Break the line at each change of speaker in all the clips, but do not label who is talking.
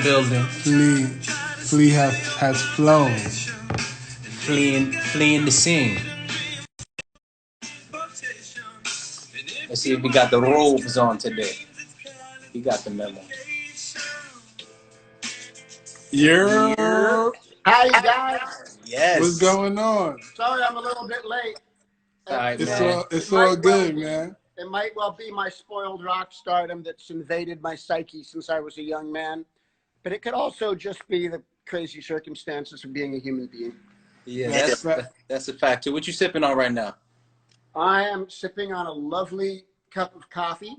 building.
Flea has flown.
Fleeing the scene. Let's see if we got the robes on today. We got the memo.
Yeah.
Hi, you guys.
Yes.
What's going on?
Sorry, I'm a little bit late.
All right,
It's all good, man.
It might well be my spoiled rock stardom that's invaded my psyche since I was a young man, but it could also just be the crazy circumstances of being a human being.
Yeah, that's a fact too. What you sipping on right now?
I am sipping on a lovely cup of coffee,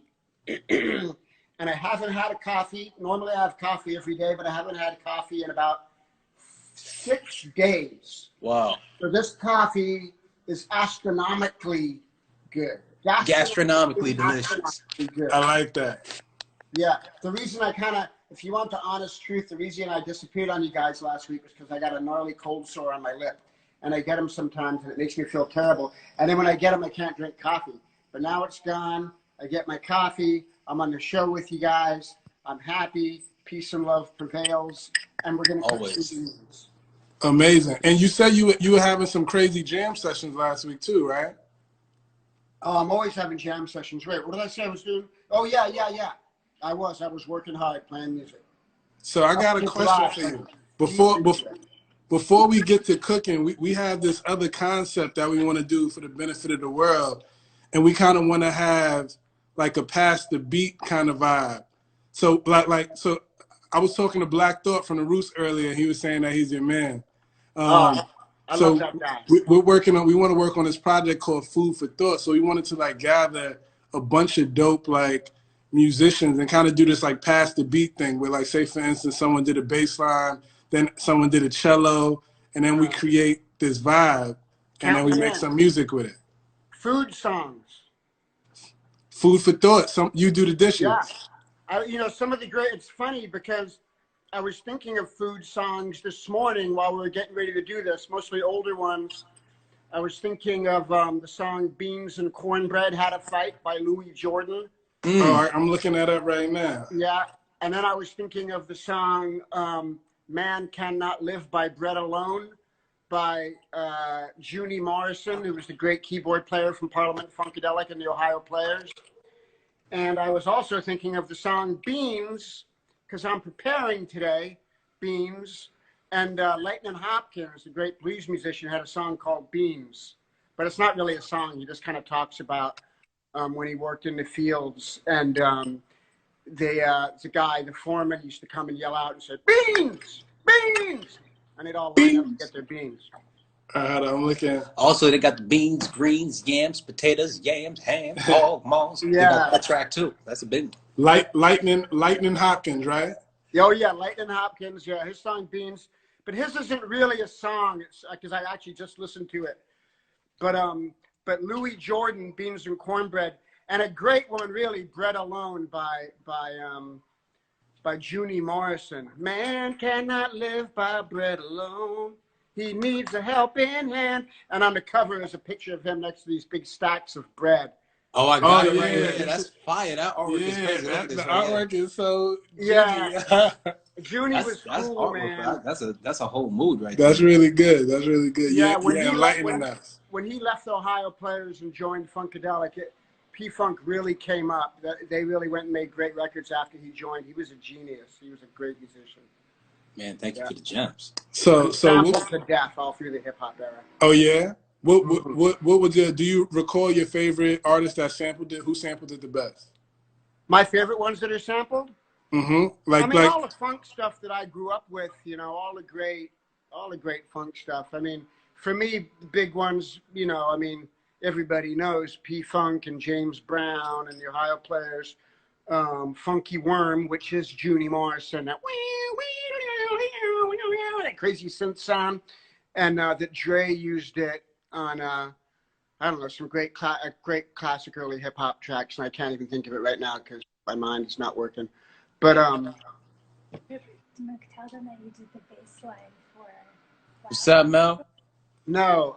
and I haven't had a coffee. Normally I have coffee every day, but I haven't had coffee in about 6 days.
Wow.
So this coffee is astronomically good.
Gastronomically delicious.
Good.
I like that.
Yeah. The reason I if you want the honest truth, the reason I disappeared on you guys last week was because I got a gnarly cold sore on my lip. And I get them sometimes, and it makes me feel terrible. And then when I get them, I can't drink coffee. But now it's gone. I get my coffee. I'm on the show with you guys. I'm happy. Peace and love prevails. And we're going to
always.
Amazing. And you said you were having some crazy jam sessions last week too, right?
Oh, I'm always having jam sessions. Wait, what did I say I was doing? Oh, yeah. I was working hard playing music.
So I got a question for you. Before we get to cooking, we have this other concept that we want to do for the benefit of the world. And we kind of want to have like a pass the beat kind of vibe. So so I was talking to Black Thought from the Roots earlier. He was saying that he's your man.
I love that guy.
We want to work on this project called Food for Thought. So we wanted to like gather a bunch of dope like musicians and kind of do this like pass the beat thing where like, say for instance, someone did a bass line, then someone did a cello, and then we create this vibe, and then we make some music with it.
Food songs.
Food for thought. You do the dishes.
Yeah. Some of the great, it's funny because I was thinking of food songs this morning while we were getting ready to do this, mostly older ones. I was thinking of the song Beans and Cornbread Had a Fight by Louis Jordan.
Oh, I'm looking that up right now.
Yeah. And then I was thinking of the song Man Cannot Live by Bread Alone by Junie Morrison, who was the great keyboard player from Parliament Funkadelic and the Ohio Players. And I was also thinking of the song Beans, because I'm preparing today, Beans. And Lightnin' Hopkins, the great blues musician, had a song called Beans. But it's not really a song. He just kind of talks about when he worked in the fields. And the guy, the foreman, used to come and yell out and say, "Beans! Beans!" And they'd all line up to get their beans.
I'm looking.
Also, they got the beans, greens, yams, potatoes, yams, ham, hog, moss.
Yeah.
They got that track too. That's a big
one. Lightnin' Hopkins, right?
Oh yeah, Lightnin' Hopkins. Yeah, his song Beans, but his isn't really a song. It's because I actually just listened to it. But Louis Jordan, Beans and Cornbread, and a great one really, Bread Alone by Junie Morrison. Man cannot live by bread alone. He needs a helping hand. And on the cover is a picture of him next to these big stacks of bread.
Oh, I got it right here. Yeah, that's fire. That artwork is crazy.
The artwork is so
yeah. Junie was cool, man.
That's a whole mood right there.
That's really good. That's really good.
Yeah,
when
he left the Ohio Players and joined Funkadelic, P-Funk really came up. They really went and made great records after he joined. He was a genius. He was a great musician.
Man, thank you for the gems.
So
to death all through the hip hop era.
Oh yeah. What was do you recall your favorite artist that sampled it? Who sampled it the best?
My favorite ones that are sampled?
Mm-hmm.
All the funk stuff that I grew up with, all the great funk stuff. I mean, for me, the big ones, everybody knows P-Funk and James Brown and the Ohio Players. Funky Worm, which is Junie Morrison, that crazy synth sound, and that Dre used it on some great classic early hip hop tracks, and I can't even think of it right now because my mind is not working. But
tell them that you did the bass line for that.
What's up, Mel?
No,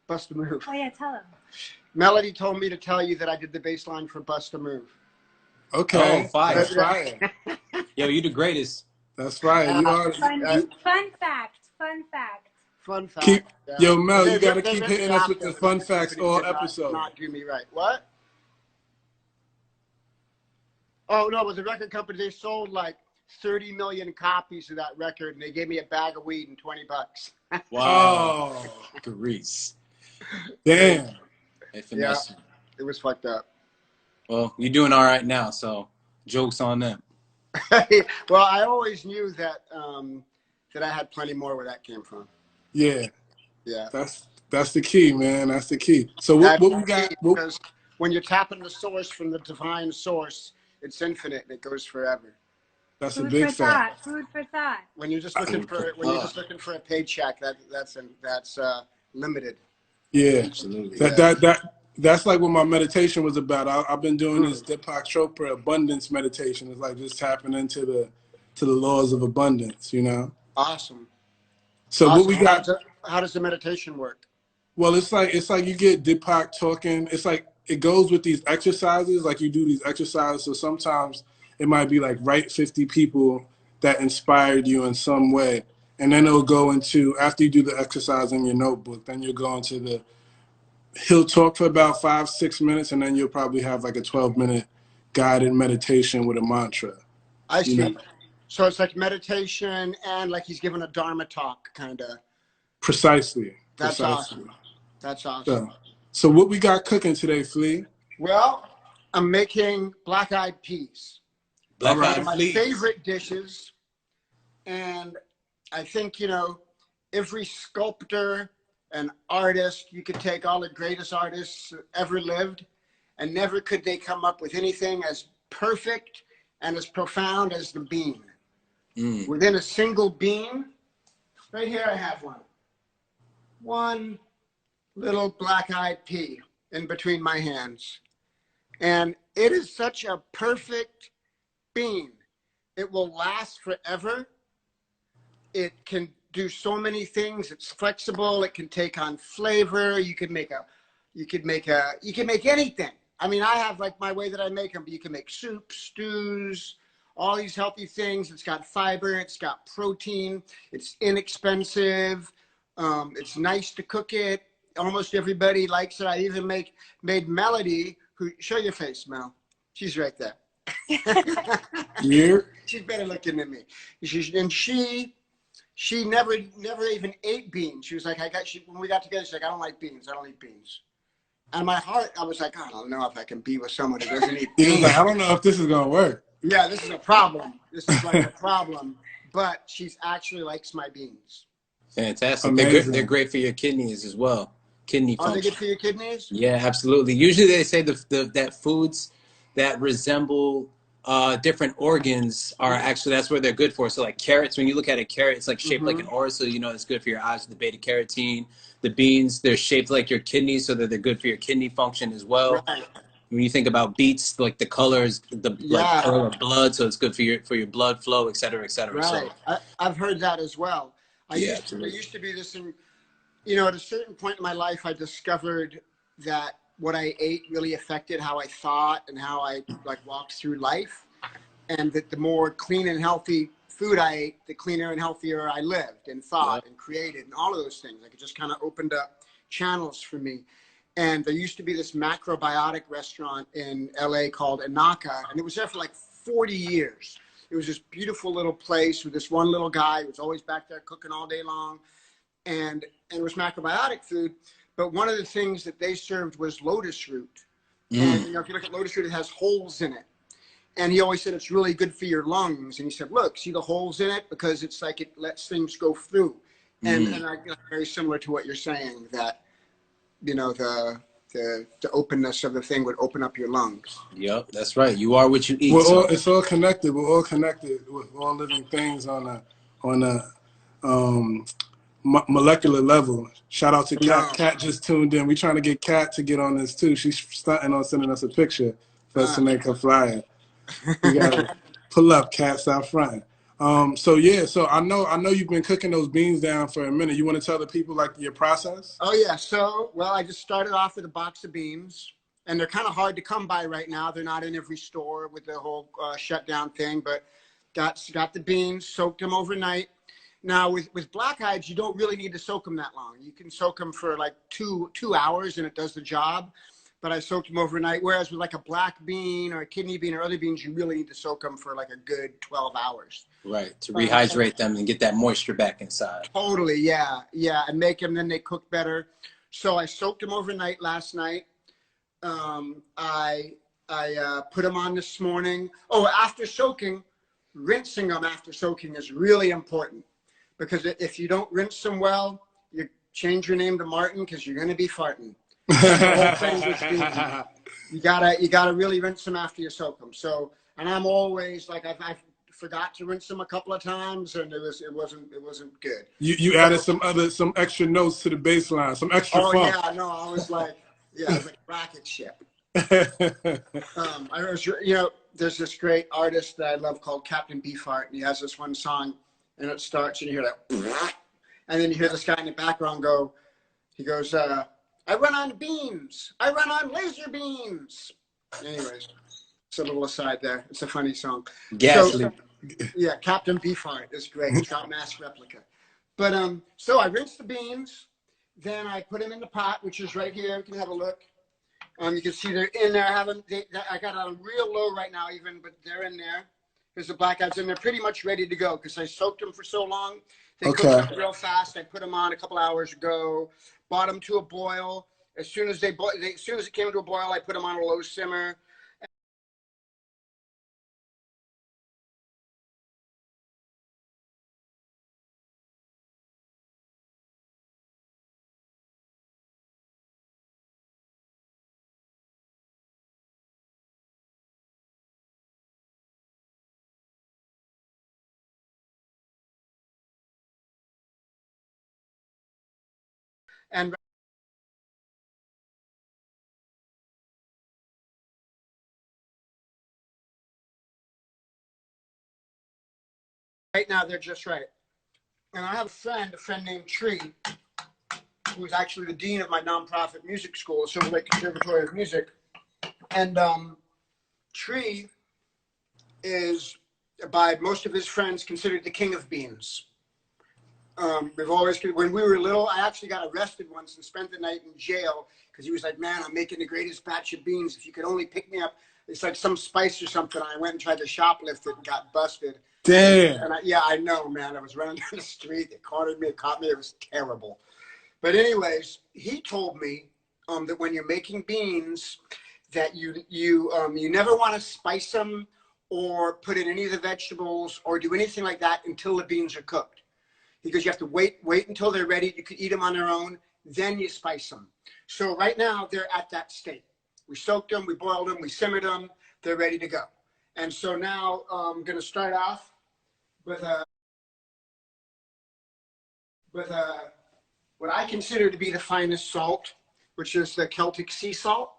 Bust a Move.
Oh yeah, tell them.
Melody told me to tell you that I did the bass line for Bust a Move.
Okay.
Oh, fire. Yo, you the greatest.
That's right. You are.
Fun fact. Fun fact.
Fun
Keep,
fact.
yo, Mel, you
They
got to
they
keep
ripped
hitting
it
us
off,
with
though.
the
The
fun
record
facts
company
all
did
episode.
not do me right. What? Oh no, it was the record company. They sold like 30 million copies of that record, and they gave me a bag of weed and $20.
Wow.
Oh,
Grease.
damn.
They finessed you.
It was fucked up.
Well, you're doing all right now, so joke's on them.
Well, I always knew that that I had plenty more where that came from.
Yeah,
Yeah.
that's the key, man. That's the key. So what we got?
Because when you're tapping the source from the divine source, it's infinite and it goes forever.
That's a
Food
big
for
fact.
thought. Food for thought.
When you're just looking for a paycheck, that's limited.
Yeah,
Absolutely.
that's like what my meditation was about. I've been doing this Deepak Chopra abundance meditation. It's like just tapping into the laws of abundance, you know.
Awesome.
So
awesome.
what we got?
How does the meditation work?
Well, it's like you get Deepak talking. It's like it goes with these exercises. Like you do these exercises. So sometimes it might be like write 50 people that inspired you in some way, and then it'll go into after you do the exercise in your notebook. Then you'll go into he'll talk for about 5-6 minutes, and then you'll probably have like a 12-minute guided meditation with a mantra.
I see.
know?
So it's like meditation and like he's giving a Dharma talk, kind of.
Precisely.
That's awesome. That's awesome.
So what we got cooking today, Flea?
Well, I'm making black-eyed peas.
Black-eyed
my
peas.
favorite dishes. And I think, every sculptor and artist, you could take all the greatest artists ever lived, and never could they come up with anything as perfect and as profound as the bean. Within a single bean, right here I have one little black-eyed pea in between my hands. And it is such a perfect bean. It will last forever. It can do so many things. It's flexible. It can take on flavor. You can make anything. I mean, I have like my way that I make them, but you can make soups, stews, all these healthy things. It's got fiber. It's got protein. It's inexpensive. It's nice to cook it. Almost everybody likes it. I even made Melody, show your face, Mel. She's right there.
Yeah.
She's better looking than me. She never even ate beans. She was like, when we got together, she's like, I don't like beans. I don't eat beans. And in my heart, I was like, I don't know if I can be with someone who doesn't eat beans.
Like, I don't know if this is going to work.
Yeah, this is a problem. This is like a problem. But she actually likes my beans.
Fantastic. They're great for your kidneys as well. Kidney function.
Are they good for your kidneys?
Yeah, absolutely. Usually they say that foods that resemble different organs are actually, that's where they're good for. So like carrots, when you look at a carrot, it's like shaped like an aura, so you know it's good for your eyes, the beta carotene. The beans, they're shaped like your kidneys, so that they're good for your kidney function as well.
Right.
When you think about beets, like the colors, like color of blood, so it's good for your blood flow, et cetera, et cetera.
Right.
So,
I've heard that as well. There used to be this, at a certain point in my life, I discovered that what I ate really affected how I thought and how I walked through life. And that the more clean and healthy food I ate, the cleaner and healthier I lived and thought and created and all of those things. Like it just kind of opened up channels for me. And there used to be this macrobiotic restaurant in LA called Anaka, and it was there for like 40 years. It was this beautiful little place with this one little guy who was always back there cooking all day long. And it was macrobiotic food. But one of the things that they served was lotus root. And if you look at lotus root, it has holes in it. And he always said it's really good for your lungs. And he said, look, see the holes in it? Because it's like it lets things go through. And I very similar to what you're saying, that, the openness of the thing would open up your lungs.
Yep, that's right. You are what you eat.
It's all connected. We're all connected with all living things on a molecular level. Shout out to Kat. Kat just tuned in. We're trying to get Kat to get on this too. She's starting on sending us a picture for us to make her flyer. You gotta pull up, Kat. Stop fronting. So I know you've been cooking those beans down for a minute. You want to tell the people your process?
Oh yeah. So I just started off with a box of beans, and they're kind of hard to come by right now. They're not in every store with the whole shutdown thing, but Got the beans, soaked them overnight. Now with black eyes, you don't really need to soak them that long. You can soak them for like two hours and it does the job. But I soaked them overnight. Whereas with like a black bean or a kidney bean or other beans, you really need to soak them for like a good 12 hours.
Right, to rehydrate them and get that moisture back inside.
Totally, yeah, and make them, then they cook better. So I soaked them overnight last night. I put them on this morning. Oh, after soaking, rinsing them after soaking is really important, because if you don't rinse them well, you change your name to Martin because you're going to be farting. You gotta really rinse them after you soak them. So, and I'm always like I've forgot to rinse them a couple of times, and it wasn't good.
You added some extra notes to the baseline, some extra funk.
Yeah, no, I was like rocket ship. I was, there's this great artist that I love called Captain Beefheart, and he has this one song, and it starts, and you hear that, and then you hear this guy in the background go, he goes, I run on beans. I run on laser beams. Anyways, it's a little aside there. It's a funny song.
Gasly.
Yeah, Captain Beefheart is great. It's got mass replica. But so I rinsed the beans. Then I put them in the pot, which is right here. You can have a look. You can see they're in there. I got it on real low right now, even, but they're in there. There's the black eyes, and they're pretty much ready to go because I soaked them for so long. They cooked up real fast. I put them on a couple hours ago. Brought them to a boil. As soon as it came to a boil, I put them on a low simmer. And right now, they're just right. And I have a friend named Tree, who's actually the dean of my nonprofit music school, Silver Lake Conservatory of Music. And Tree is, by most of his friends, considered the king of beans. We've always, when we were little, I actually got arrested once and spent the night in jail because he was like, man, I'm making the greatest batch of beans. If you could only pick me up, it's like some spice or something. I went and tried to shoplift it and got busted.
Damn.
And I know, man. I was running down the street. They cornered me, caught me. It was terrible. But anyways, he told me that when you're making beans, that you never want to spice them or put in any of the vegetables or do anything like that until the beans are cooked. Because you have to wait until they're ready. You could eat them on their own. Then you spice them. So right now they're at that state. We soaked them, we boiled them, we simmered them. They're ready to go. And so now I'm going to start off with what I consider to be the finest salt, which is the Celtic sea salt.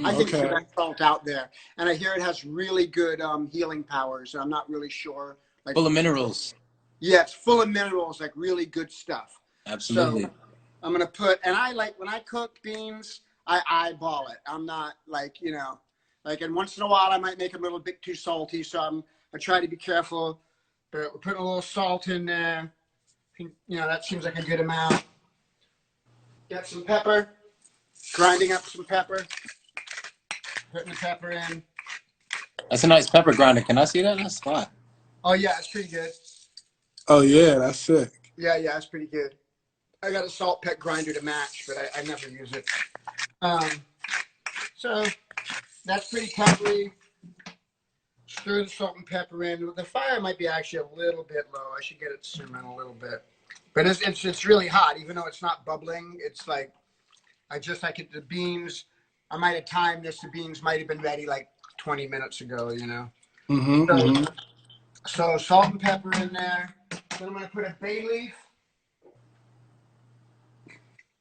I think it's the best salt out there. And I hear it has really good healing powers. I'm not really sure. Like,
full of minerals.
Yeah, it's full of minerals, like really good stuff.
Absolutely.
So I'm going to put, and I like, when I cook beans, I eyeball it. I'm not like, and once in a while I might make them a little bit too salty. So I try to be careful, but we're putting a little salt in there. I think, that seems like a good amount. Got some pepper, grinding up some pepper, putting the pepper in.
That's a nice pepper grinder. Can I see that? That's fine.
Oh yeah, it's pretty good.
Oh yeah, that's sick.
Yeah, it's pretty good. I got a salt pet grinder to match, but I never use it. So that's pretty peppery. Stir the salt and pepper in. The fire might be actually a little bit low. I should get it simmering a little bit. But it's really hot, even though it's not bubbling. It's like, the beans, I might have timed this. The beans might have been ready like 20 minutes ago, So salt and pepper in there. Then I'm going to put a bay leaf.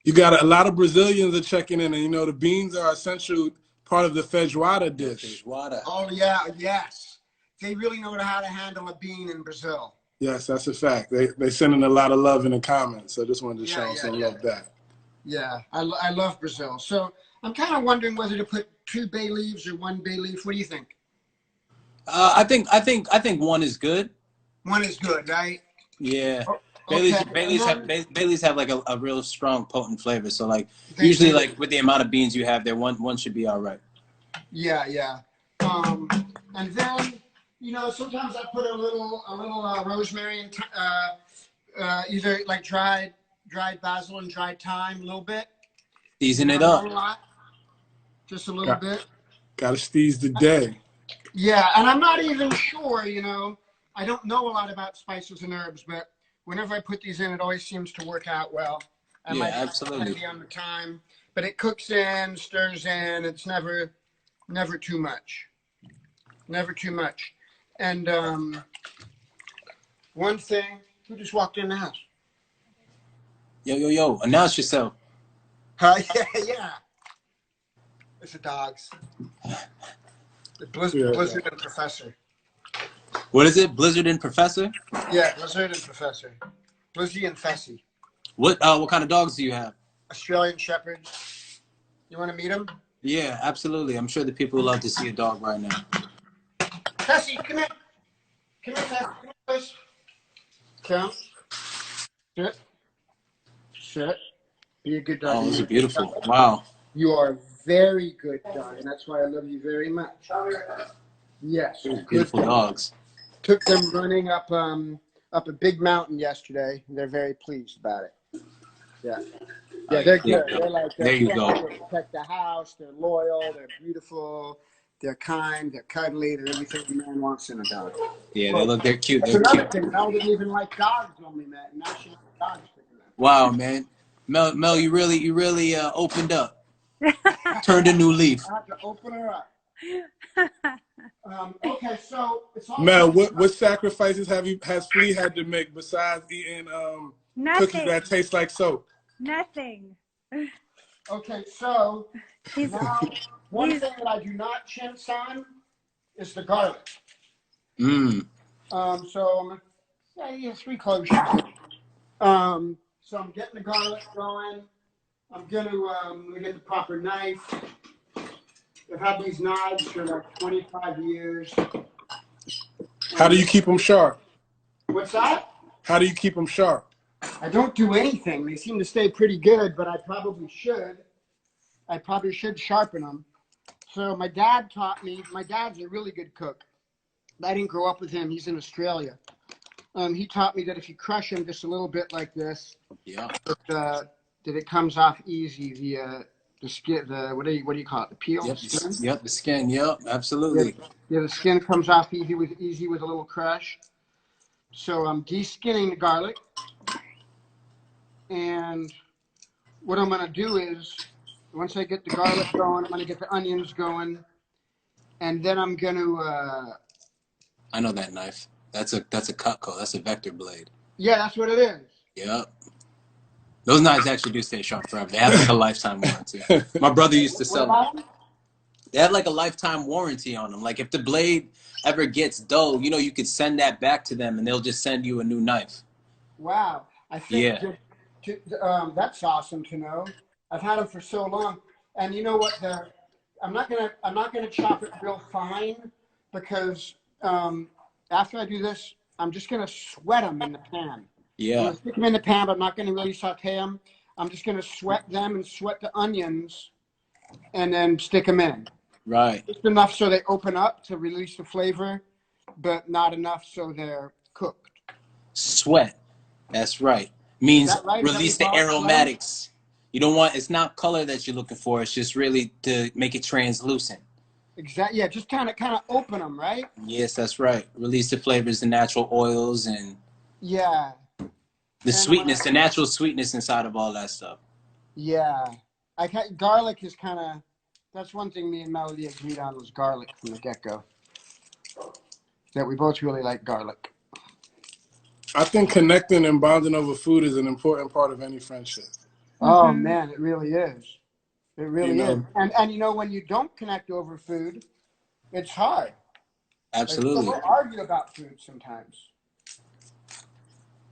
You got a lot of Brazilians are checking in, and the beans are essential part of the feijoada dish.
Feijoada.
Oh yeah, yes. They really know how to handle a bean in Brazil.
Yes, that's a fact. They sending a lot of love in the comments, so I just wanted to show them some love back.
Yeah, I love Brazil. So I'm kind of wondering whether to put 2 bay leaves or 1 bay leaf. What do you think?
I think one is good.
One is good, right?
Yeah.
Oh,
Baileys,
okay.
Baileys have like a real strong, potent flavor. So like
They
usually
do.
like with the amount of beans you have there, one should be all right.
Yeah, yeah. And then, you know, sometimes I put a little rosemary and either like dried basil and dried thyme a little bit.
Season
You
it
know, not
up.
a lot, just a little bit.
Gotta steeze the day.
Yeah, and I'm not even sure, you know, I don't know a lot about spices and herbs, but whenever I put these in, it always seems to work out well. I
Yeah,
might be
absolutely.
heavy on the time, but it cooks in, stirs in. It's never too much. Never too much. And one thing, who just walked in the house?
Yo, announce yourself.
Yeah. It's the dogs. The Blizzard and Professor.
What is it? Blizzard and Professor?
Yeah, Blizzard and Professor. Blizzy and Fessy.
What kind of dogs do you have?
Australian Shepherds. You want to meet them?
Yeah, absolutely. I'm sure the people would love to see a dog right now.
Fessy, come here. Come here, Fessy. Come here, please. Come. Sit. Sit. Be a good dog.
Oh, those are beautiful. Wow.
You are a very good dog, and that's why I love you very much. Yes,
Beautiful dogs.
Took them running up a big mountain yesterday. And they're very pleased about it. Yeah, they're good. They're like
there you go.
They protect the house. They're loyal. They're beautiful. They're kind. They're cuddly. They're everything a man wants in a dog.
Yeah, they're cute.
That's another thing. Mel didn't even like dogs when we met, and now she likes dogs.
Wow, man. Mel, you really opened up. Turned a new leaf.
I have to open her up. Okay, so it's all
Mel, what sacrifices has Flea had to make besides eating cookies that taste like soap?
Nothing.
Okay, so now one thing that I do not chintz on is the garlic. So yeah, 3 cloves. So I'm getting the garlic going. I'm gonna get the proper knife. I've had these knives for like 25 years.
How do you keep them sharp?
What's that?
How do you keep them sharp?
I don't do anything. They seem to stay pretty good, but I probably should. I probably should sharpen them. So my dad taught me. My dad's a really good cook. I didn't grow up with him. He's in Australia. He taught me that if you crush them just a little bit like this, that it comes off easy. The skin, what do you call it? The peel?
Yep,
skin?
the skin. Yep, absolutely.
Yeah, the skin comes off easy with a little crush. So I'm de-skinning the garlic. And what I'm going to do is, once I get the garlic going, I'm going to get the onions going. And then I'm going to...
I know that knife. That's a Cutco. That's a vector blade.
Yeah, that's what it is.
Yep. Those knives actually do stay sharp forever. They have like a lifetime warranty. My brother used to sell them. They had like a lifetime warranty on them. Like if the blade ever gets dull, you could send that back to them and they'll just send you a new knife.
Wow. I think that's awesome to know. I've had them for so long. And you know what? I'm not gonna chop it real fine because after I do this, I'm just gonna sweat them in the pan.
Yeah.
I'm gonna stick them in the pan, but I'm not gonna really saute them. I'm just gonna sweat them and sweat the onions, and then stick them in.
Right.
Just enough so they open up to release the flavor, but not enough so they're cooked.
Sweat. That's right. Means
right?
release the aromatics. You don't want, it's not color that you're looking for. It's just really to make it translucent.
Exactly. Yeah, just kind of open them, right?
Yes, that's right. Release the flavors, the natural oils, and the sweetness, the natural sweetness inside of all that stuff.
Yeah, garlic is kind of. That's one thing me and Melody agreed on was garlic from the get-go. That we both really like garlic.
I think connecting and bonding over food is an important part of any friendship.
Oh man, it really is. It really is. And when you don't connect over food, it's hard.
Absolutely.
Like, we'll argue about food sometimes.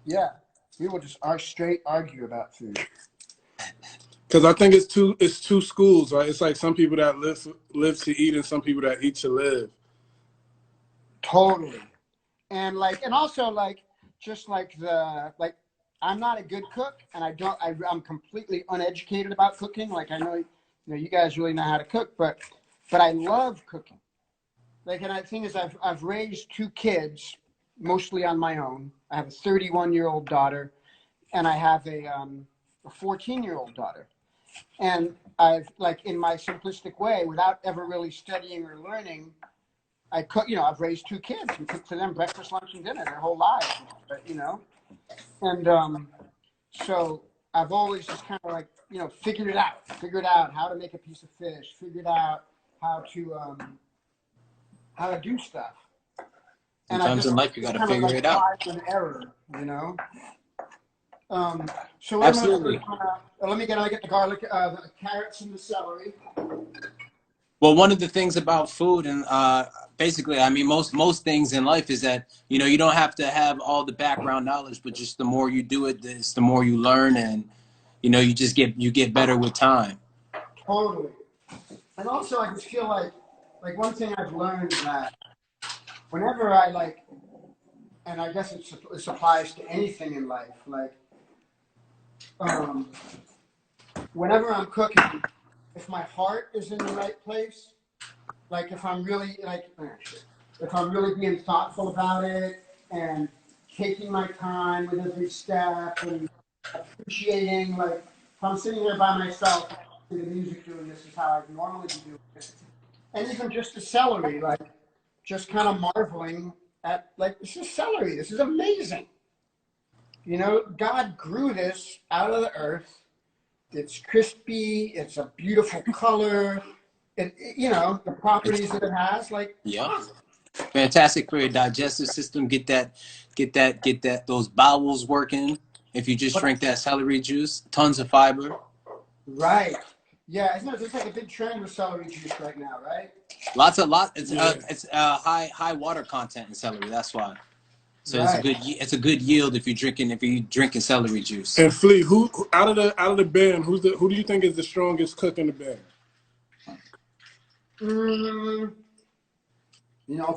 Yeah, we will just straight argue about food.
Because I think it's two schools, right? It's like some people that live to eat and some people that eat to live.
Totally. And like, and also like, just like I'm not a good cook, and I'm completely uneducated about cooking. Like, I know, you guys really know how to cook, but I love cooking. Like, and the thing is, I've raised 2 kids mostly on my own. I have a 31-year-old daughter, and I have a 14-year-old daughter. And I've, like, in my simplistic way, without ever really studying or learning, I cook. I've raised 2 kids and cooked for them breakfast, lunch, and dinner their whole lives. And so I've always just kind of like, figured out how to make a piece of fish, figured out how to do stuff. And
Sometimes in life you got to figure it out.
Trial and error, So
Absolutely.
let me get the garlic, the carrots, and the celery.
Well, one of the things about food and basically, I mean, most things in life is that, you don't have to have all the background knowledge, but just the more you do it, the more you learn, and, you just get better with time.
Totally. And also, I just feel like one thing I've learned is that whenever I and I guess it applies to anything in life, like, whenever I'm cooking, if my heart is in the right place, like if I'm really being thoughtful about it and taking my time with every step and appreciating, like, if I'm sitting here by myself, the music doing this is how I normally do it, and even just the celery, like, just kind of marveling at, like, this is celery, this is amazing. God grew this out of the earth. It's crispy. It's a beautiful color. The properties that it has, like,
Yeah, fantastic for your digestive system. Get those bowels working. If you just drink that celery juice, tons of fiber.
Right. Yeah, isn't it? There's like a big trend with celery juice right now, right?
It's high water content in celery. That's why. So
Right.
it's a good yield if you're drinking celery juice.
And Flea, who out of the band, who do you think is the strongest cook in the band?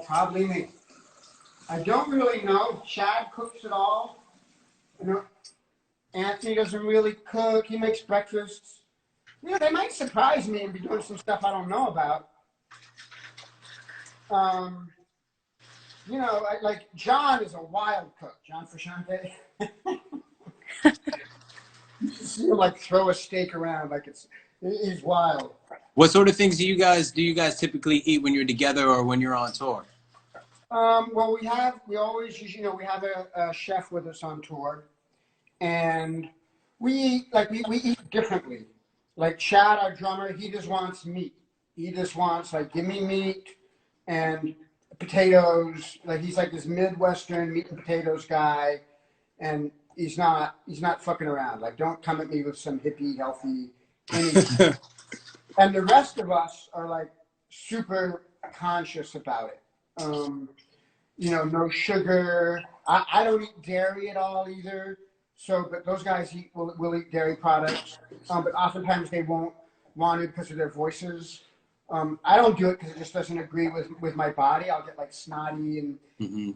Probably me. I don't really know. Chad cooks it all. Anthony doesn't really cook. He makes breakfasts. They might surprise me and be doing some stuff I don't know about. Like John is a wild cook. John Frusciante. You see him like throw a steak around like he's wild.
What sort of things do you guys typically eat when you're together or when you're on tour?
Well, we always usually, we have a chef with us on tour, and we eat we eat differently. Like Chad, our drummer, he just wants meat. He just wants, like, give me meat and potatoes. Like, he's like this Midwestern meat and potatoes guy, and he's not fucking around. Like, don't come at me with some hippie healthy anything. And the rest of us are like super conscious about it. No sugar. I don't eat dairy at all either. So, but those guys will eat dairy products. But oftentimes they won't want it because of their voices. I don't do it because it just doesn't agree with my body. I'll get like snotty and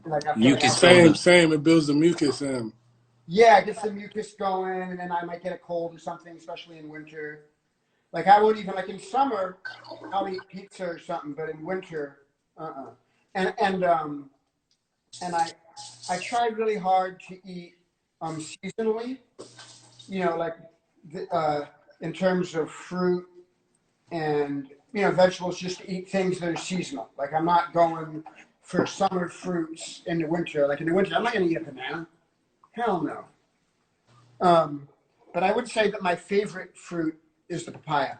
like I feel
mucus.
Same. It builds the mucus in.
Yeah, it gets the mucus going, and then I might get a cold or something, especially in winter. Like, I won't even, like, in summer, I'll eat pizza or something, but in winter, And I try really hard to eat seasonally, like in terms of fruit and vegetables, just to eat things that are seasonal. Like, I'm not going for summer fruits in the winter. Like, in the winter, I'm not going to eat a banana. Hell no. But I would say that my favorite fruit is the papaya.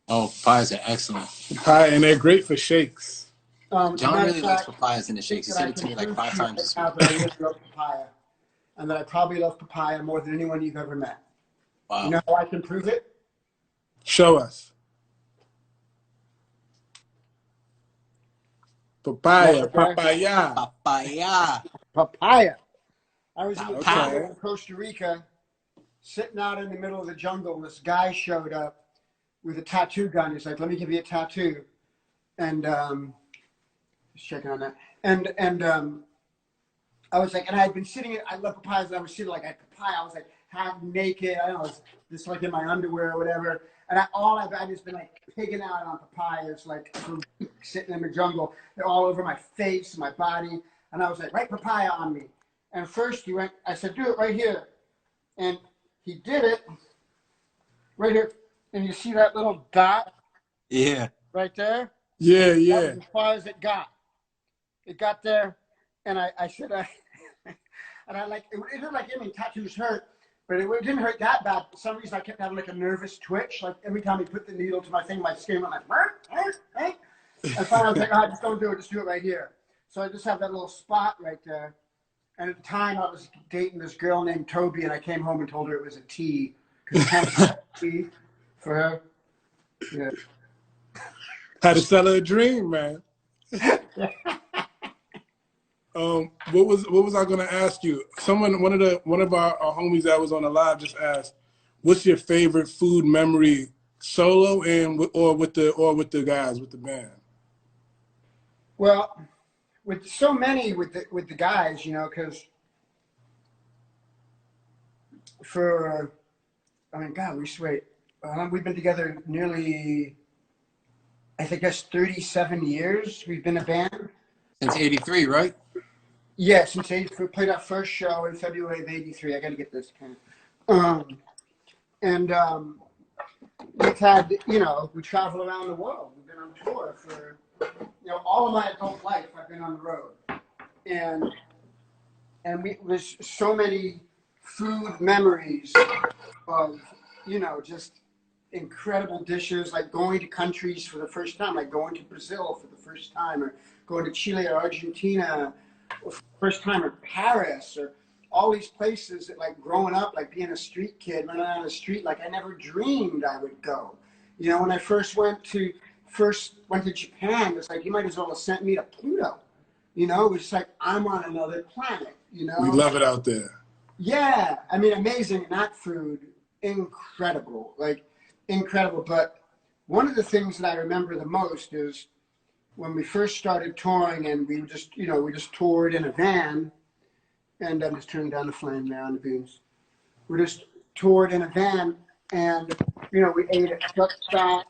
Oh, papayas are excellent.
Papaya, and they're great for shakes.
John really likes papayas in the shakes. He said it to me like 5 times this week.
I really love papaya, and that I probably love papaya more than anyone you've ever met.
Wow.
You know how I can prove it?
Show us. Papaya.
Papaya. I was in the jungle in Costa Rica, sitting out in the middle of the jungle, and this guy showed up with a tattoo gun. He's like, "Let me give you a tattoo," and just checking on that. And I was like, and I had been sitting, I love papayas, and I was sitting like, at papaya, I was like half naked, I don't know, just like in my underwear or whatever. And I've just been like pigging out on papayas, like from sitting in the jungle. They're all over my face, my body. And I was like, write papaya on me. And first he went, I said, do it right here. And he did it right here. And you see that little dot?
Yeah.
Right there?
Yeah,
That
yeah.
was as far as it got. It got there. And I said, and I like, it didn't like, I mean, tattoos hurt, but it didn't hurt that bad. For some reason, I kept having like a nervous twitch. Like every time he put the needle to my thing, my skin went like, and finally I was like, oh, just don't do it. Just do it right here. So I just have that little spot right there. And at the time, I was dating this girl named Toby, and I came home and told her it was a T. Because I can't T for her. Yeah.
Had to sell her a dream, man. What was I gonna ask you? One of our homies that was on the live just asked, "What's your favorite food memory, solo or with the guys with the band?"
Well, with so many with the guys, you know, because God, we've been together nearly, I think that's 37 years. We've been a band
Since '83, right?
Yeah, since we played our first show in February of '83. I got to get this pen. We've had, you know, we travel around the world. We've been on tour for, you know, all of my adult life. I've been on the road, and there's so many food memories of, you know, just incredible dishes, like going to countries for the first time, like going to Brazil for the first time, or going to Chile or Argentina for the first time, or Paris, or all these places that, like, growing up, like being a street kid, running on the street, like I never dreamed I would go. You know, when I first went to Japan, it's like, you might as well have sent me to Pluto. You know, it was like, I'm on another planet, you know?
We love it out there.
Yeah, I mean, amazing. And that food, incredible, like incredible. But one of the things that I remember the most is when we first started touring, and we just toured in a van. And I'm just turning down the flame there on the beans. We just toured in a van, and, you know, we ate at truck stop.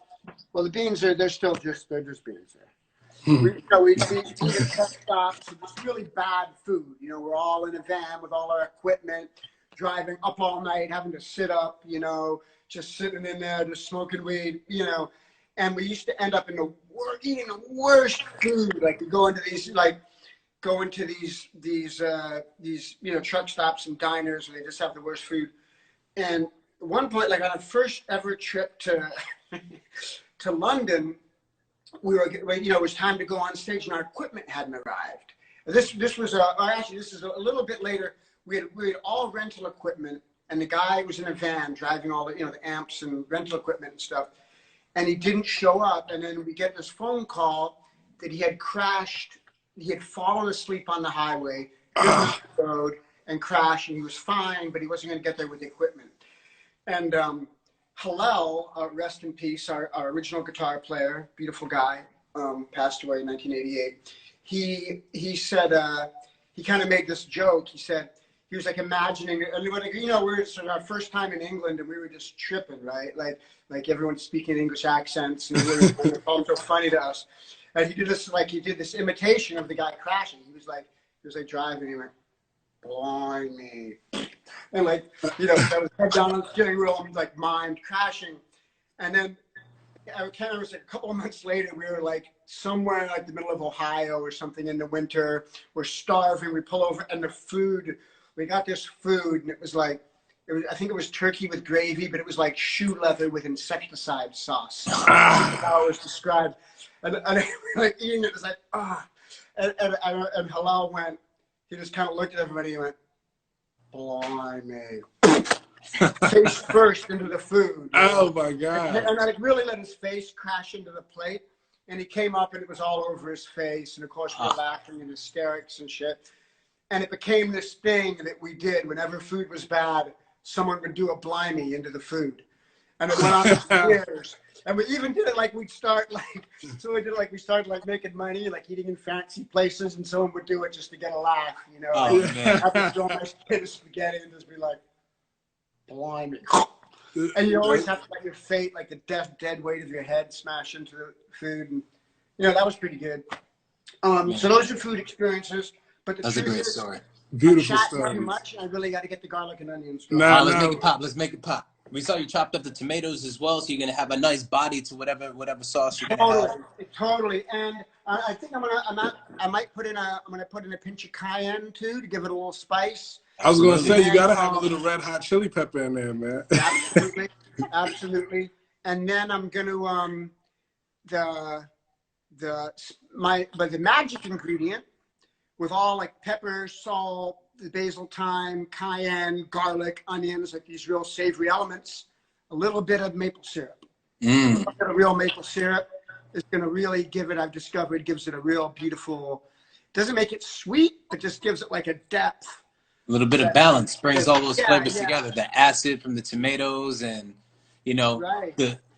Well, the beans they're just beans there. We eat at truck stops, so just really bad food. You know, we're all in a van with all our equipment, driving up all night, having to sit up, you know, just sitting in there, just smoking weed, you know. And we used to end up eating the worst food. Like, we go into these, you know, truck stops and diners, and they just have the worst food. And at one point, like on our first ever trip to to London, we were, you know, it was time to go on stage, and our equipment hadn't arrived. This is a little bit later. We had all rental equipment, and the guy was in a van driving all the, you know, the amps and rental equipment and stuff, and he didn't show up. And then we get this phone call that he had crashed. He had fallen asleep on the highway, the road, and crashed, and he was fine, but he wasn't going to get there with the equipment. And Hillel, rest in peace, our original guitar player, beautiful guy, passed away in 1988. He said, he kind of made this joke. He said, he was like imagining, you know, it's our first time in England, and we were just tripping, right? Like everyone's speaking English accents, and it was all so funny to us. And he did this imitation of the guy crashing. He was like driving, and he went, blimey. And, like, you know, got his head down on the steering wheel, and like mimed crashing. And then I can't remember, it was like a couple of months later, we were like somewhere in like the middle of Ohio or something in the winter. We're starving. We pull over, and the food, we got this food, and it was like, I think it was turkey with gravy, but it was like shoe leather with insecticide sauce. That's how it was described. And like eating it, was like, and Hillel went, he just kind of looked at everybody and went, blimey. Face first into the food.
Oh my God.
And I really let his face crash into the plate. And he came up, and it was all over his face. And of course, we're laughing in hysterics and shit. And it became this thing that we did whenever food was bad. Someone would do a blimey into the food. And it went on for years. And we even did it like we started like making money, like eating in fancy places, and someone would do it just to get a laugh, you know.
Oh, man.
I'd be throwing my plate of spaghetti and just be like, blimey. And you always have to let your fate, like the dead weight of your head, smash into the food. And, you know, that was pretty good. So those are food experiences. But
That's a great story.
Beautiful
story.
story.
Too much, I really got to get the garlic and onions.
Let's make it pop. Let's make it pop. We saw you chopped up the tomatoes as well, so you're gonna have a nice body to whatever sauce you're gonna have.
Totally. And I think I'm gonna put in a pinch of cayenne too to give it a little spice.
I was gonna say you gotta have a little red hot chili pepper in there, man.
Absolutely, absolutely. And then I'm gonna the magic ingredient with all like pepper, salt, the basil, thyme, cayenne, garlic, onions, like these real savory elements, a little bit of maple syrup. A little bit of real maple syrup is going to really give it, I've discovered, gives it a real beautiful, doesn't make it sweet, but just gives it like a depth.
A little bit of balance, brings all those flavors together. The acid from the tomatoes and, you know,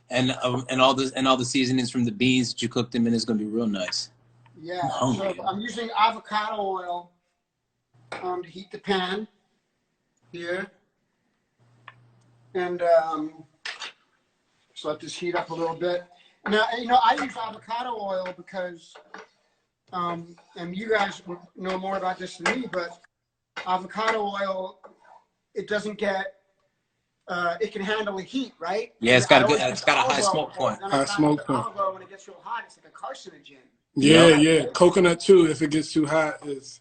and all the seasonings from the beans that you cooked them in is going to be real nice.
Yeah, so I'm using avocado oil to heat the pan here, and just let this heat up a little bit. Now, you know, I use avocado oil because, and you guys know more about this than me, but avocado oil, it doesn't get, it can handle the heat, right?
Yeah, it's got a high smoke point.
High smoke point.
When it gets real hot, it's like a carcinogen.
Yeah. Coconut too. If it gets too hot, it's.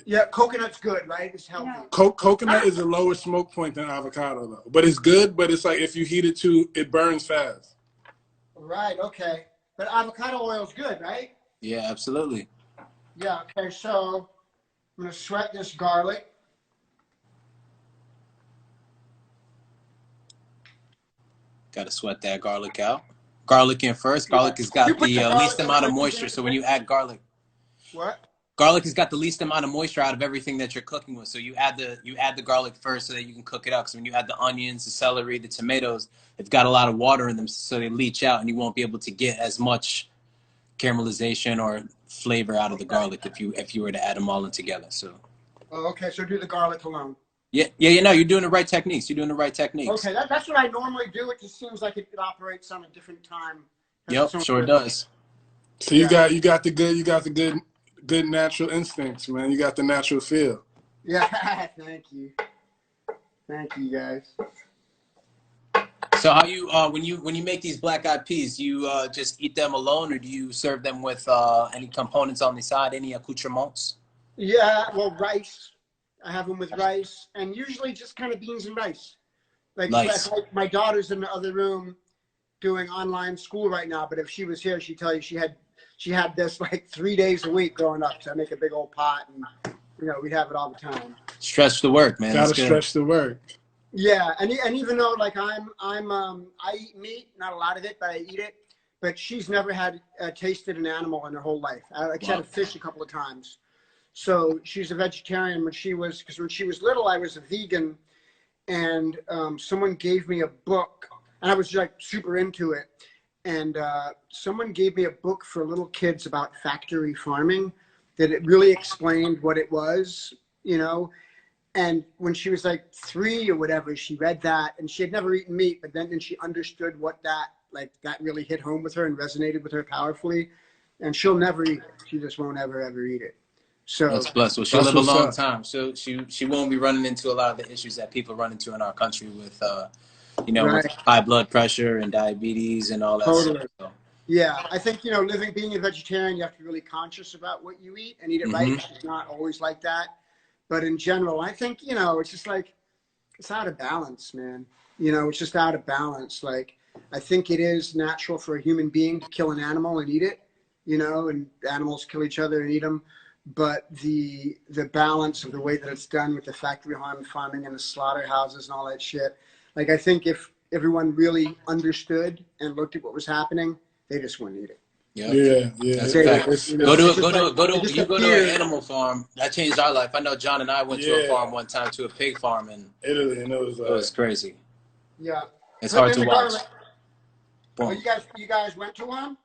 Yeah, coconut's good, right? It's healthy.
Coconut is a lower smoke point than avocado, though. But it's good, but it's like if you heat it too, it burns fast.
Right, okay. But avocado oil is good, right?
Yeah, absolutely.
Yeah, okay, so I'm going to sweat this garlic.
Got to sweat that garlic out. Garlic in first. Garlic has got the least amount of moisture, so when you add garlic.
What?
Garlic has got the least amount of moisture out of everything that you're cooking with. So you add the garlic first so that you can cook it out. Because when you add the onions, the celery, the tomatoes, it's got a lot of water in them, so they leach out, and you won't be able to get as much caramelization or flavor out of the garlic if you were to add them all in together. So.
Oh, okay. So do the garlic alone.
Yeah. You're doing the right techniques.
Okay, that's what I normally do. It just seems like it operates on a different time.
Yep, sure does.
So you got the good natural instincts, man. You got the natural feel.
Yeah, thank you guys.
So how you when you make these black eyed peas, you just eat them alone, or do you serve them with any components on the side, any accoutrements?
Yeah, well, rice. I have them with rice, and usually just kind of beans and rice. Like my daughter's in the other room doing online school right now, but if she was here, she'd tell you she had this like 3 days a week growing up. So I make a big old pot, and we'd have it all the time.
Stretch the work, man.
Gotta stretch the work.
Yeah, and even though like I eat meat, not a lot of it, but I eat it. But she's never had tasted an animal in her whole life. I had a fish a couple of times. So she's a vegetarian. When she was little, I was a vegan, and someone gave me a book, and I was like super into it. And someone gave me a book for little kids about factory farming that it really explained what it was, And when she was like 3 or whatever, she read that, and she had never eaten meat, but then she understood what that really hit home with her and resonated with her powerfully. And she'll never eat it. She just won't ever eat it. So
that's blessed. Well, she'll live a long time. So she won't be running into a lot of the issues that people run into in our country with, with high blood pressure and diabetes and all that stuff. So.
Yeah, I think, being a vegetarian, you have to be really conscious about what you eat and eat it right. It's not always like that. But in general, I think, it's just like, it's out of balance, man. It's just out of balance. Like, I think it is natural for a human being to kill an animal and eat it, and animals kill each other and eat them. But the balance of the way that it's done with the factory farming and the slaughterhouses and all that shit, like, I think if everyone really understood and looked at what was happening, they just wouldn't eat it.
Yeah. That's a fact. Go to an animal farm. That changed our life. I know John and I went to a farm one time, to a pig farm, and
Italy, and it was
crazy.
Yeah.
It's
Put
hard
it in
to
the
watch.
garlic. Oh,
Boom.
you guys went to one?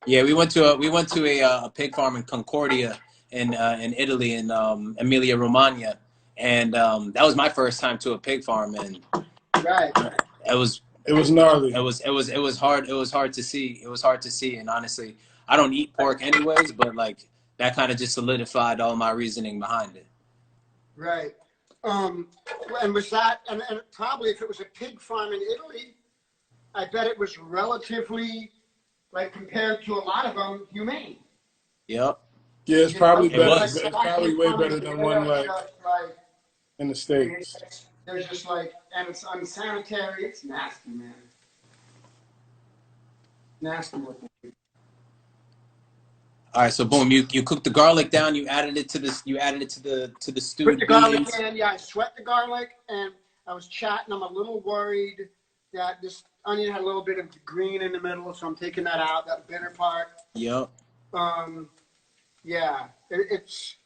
Yeah, we went to a pig farm in Concordia in Italy in Emilia Romagna, and that was my first time to a pig farm, and
Right.
it was
It was gnarly.
it was hard to see. It was hard to see, and honestly, I don't eat pork anyways, but like that kind of just solidified all my reasoning behind it.
Right. And was that, and probably if it was a pig farm in Italy, I bet it was relatively, like compared to a lot of them, humane.
Yep.
Yeah, it's probably
It
better.
was.
It's probably way better than one like in the States.
There's just like, and it's unsanitary. It's nasty, man. Nasty looking.
All right, so boom, you cooked the garlic down. You added it to this. You added it to the
Put
stewed
the garlic
beans.
in. Yeah, I sweat the garlic, and I was chatting. I'm a little worried that this onion had a little bit of green in the middle, so I'm taking that out, that bitter part.
Yep.
Yeah, it's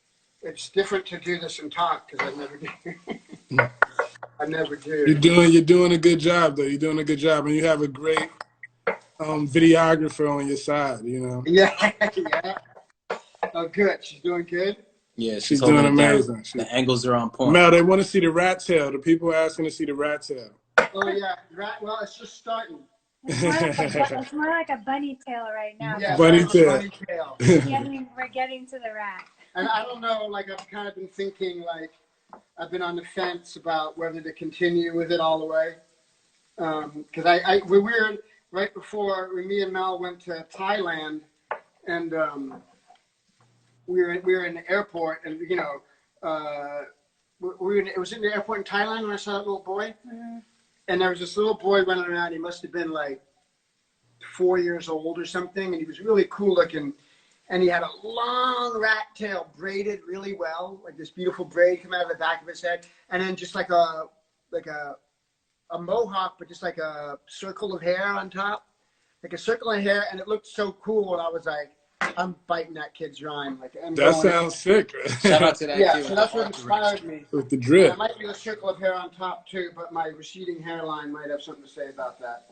different to do this and talk because I never do. I never do.
You're doing a good job though. You're doing a good job, and you have a great videographer on your side. You know.
Yeah, yeah. Oh, good. She's doing good.
Yeah,
She's doing amazing.
The angles are on point.
Mel, they want to see the rat tail. The people are asking to see the rat tail.
Oh yeah, right. Well, it's just starting.
It's more like a bunny tail right now.
Yeah,
Bunny tail.
Bunny tail.
We're getting to the rat.
And I don't know, like I've kind of been thinking, like I've been on the fence about whether to continue with it all the way. Because we were right before me and Mel went to Thailand, and we were in the airport, and you know, it was in the airport in Thailand when I saw that little boy. Mm-hmm. And there was this little boy running around. He must have been like 4 years old or something. And he was really cool looking. And he had a long rat tail braided really well, like this beautiful braid coming out of the back of his head. And then just like a mohawk, but just like a circle of hair on top. Like a circle of hair. And it looked so cool. And I was like, I'm biting that kid's rhyme. Like,
that sounds sick.
Shout out to that
yeah,
kid.
so that's what inspired me.
With the drip.
There might be a circle of hair on top too, but my receding hairline might have something to say about that.